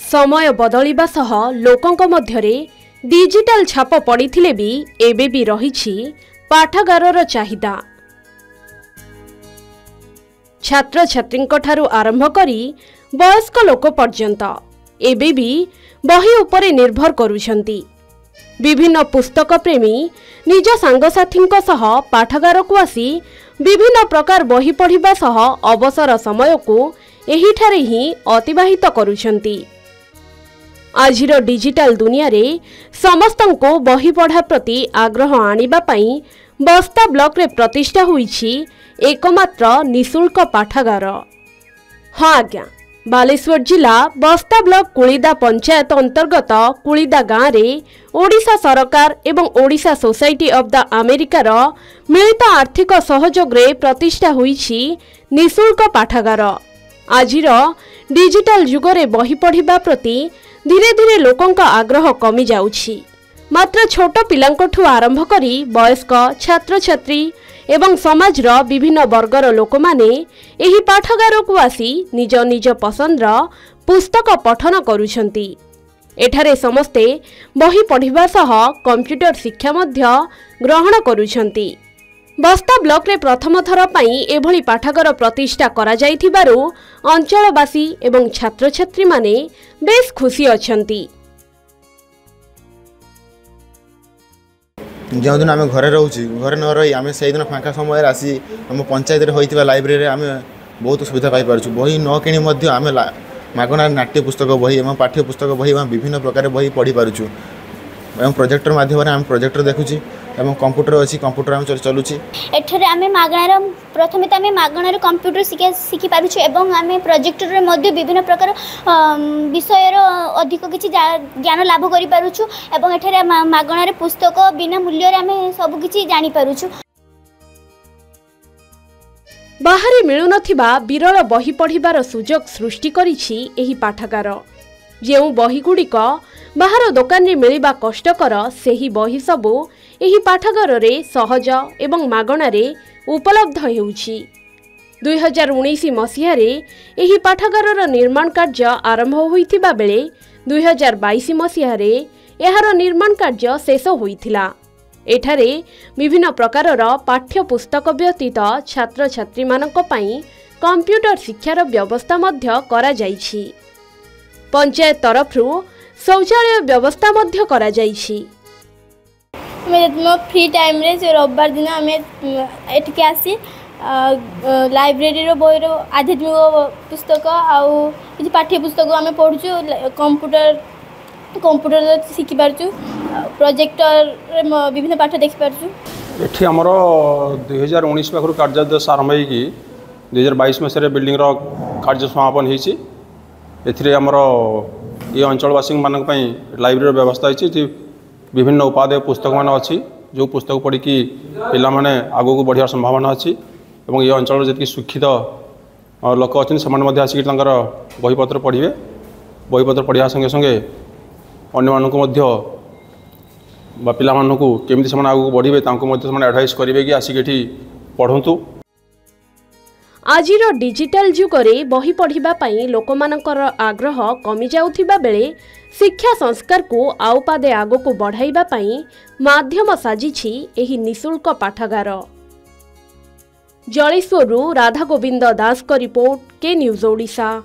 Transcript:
समय बदलिबा सह लोकंक मध्यरे डिजिटल छाप पड़िथिले भी एबे भी रहिछि पाठागारर चाहिदा। छात्र छात्रींक ठारू आरंभ करी वयस्क लोक पर्यंत एबे भी बही उपरे निर्भर करुछंती। विभिन्न पुस्तक प्रेमी निज सांगसाथींक सह पाठागार को आसी विभिन्न प्रकार बही पढ़िबा सह अवसर समय को एहिठारे ही अतिबाहित करुछंती। आजिर डिजिटल दुनिया रे समस्तंको बही पढ़ा प्रति आग्रह आनिबा पई बस्ता ब्लॉक रे प्रतिष्ठा होईछि एकमात्र निशुल्क पाठागार। हाँ आज्ञा, बालेश्वर जिला बस्ता ब्लॉक कुलिदा पंचायत अंतर्गत कुलिदा गाँव रे ओडिशा सरकार एवं ओडिशा सोसाइटी ऑफ द अमेरिकार मिलित आर्थिक सहयोग रे प्रतिष्ठा होईछि निशुल्क पाठागार। आजिर डिजिटल जुगरे बही पढ़िबा प्रति धीरे धीरे लोकंक आग्रह कमी जाउछि। मात्र छोट पिलांकठू आरंभ करी वयस्क छात्र छात्री एवं समाजर विभिन्न वर्गर लोक माने एही पाठागार को आसी निज निज पसंदर पुस्तक पठन करुछंती। एठारे समस्ते बही पढ़िबा सह कंप्यूटर शिक्षा मध्य ग्रहण करुछंती। बस्ता ब्लॉक रे प्रथम थर पई एभली पाठागार प्रतिष्ठा करा जाइथिबारु अंचलवासी एवं छात्र छात्री माने बेस खुशी अछंती। जो दिन आम घरे रोचे घरे न रही आम से दिन फाँका समय आसी आम पंचायत होता लाइब्रेरी आम बहुत सुविधा पाइपर। बही न कि आम मागणार नाट्य पुस्तक बही एवं पाठ्य पुस्तक बही एवं विभिन्न प्रकार बही पढ़ी पार्छु। एवं प्रोजेक्टर माध्यम आम प्रोजेक्टर देखुची एवं कंप्यूटर अच्छी कंप्यूटर आम चलुची। एठारे आमे मागणार प्रथमे आमे मागणार कंप्यूटर शिखि पारुछु एवं आमे प्रोजेक्टर रे मध्ये विभिन्न प्रकार विषयर अधिक किछि ज्ञान लाभ करि पारुछु एवं एठारे मागणार पुस्तक बिना मूल्य रे आमे सब किछि जानि पारुछु। बाहरे मिलुनथिबा विरल बही पढ़िबार सुजोग सृष्टि करिछि एही पाठागार। जेउ बही गुड़िक बाहर दोकान रे मिलिबा कष्टकर सेही बही सबु एही पाठागार रे सहज एवं मागणा रे उपलब्ध हेउछि। 2019 मसीहा रे एही पाठागार निर्माण कार्य आरंभ होइथिबा बेले 2022 मसीहा रे एहार निर्माण कार्य शेष होइथिला। एठारे विभिन्न प्रकारर पाठ्य पुस्तक व्यतीत छात्र छात्री मानक पई कंप्यूटर शिक्षार व्यवस्था मध्य करा जाइछि। पंचायत तरफरु शौचालय व्यवस्था मध्य करा जाइछि। मैं फ्री टाइम रे जो रविवार दिन आम एटिके आसी लाइब्रेरी रो बही रो आध्यात्मिक पुस्तक आउ किछि पाठ्य पुस्तक आम पढ़ुछु। कंप्यूटर शिखि पारछु प्रोजेक्टर विभिन्न पाठ देखि पारछु। एठी हमरो 2019 पाखरु कार्यादेश आरंभ होई 2022 मसीह बिल्डिंग रो कार्य समापन होईछि। एथिरे हमरो ये अंचलवासी मानक पई लाइब्रेरी व्यवस्था होईछि। विभिन्न उपादेय पुस्तक मान अच्छी जो पुस्तक पढ़ी कि पिला माने आगो को बढ़िया संभावना अच्छी एवं ये अंचल जी शिक्षित लोक अच्छे से आसिक बहीपत्र पढ़े। बहीपत्र पढ़ा संगे संगे अन्य मानक पिला केमती से आगो बढ़े एडवाइस करेंगे कि आसिक एठी पढ़ंतु। आजिर डिजिटल जुगरे बही पढ़िबा पई लोकमानकर आग्रह कमी जाउथिबा बेले शिक्षा संस्कार को आउ पादे आगो को बढ़ाइबा पई माध्यम साजिछि एही निशुल्क पाठागार। जलेश्वरु राधा गोविंद दास को रिपोर्ट के न्यूज ओडिशा।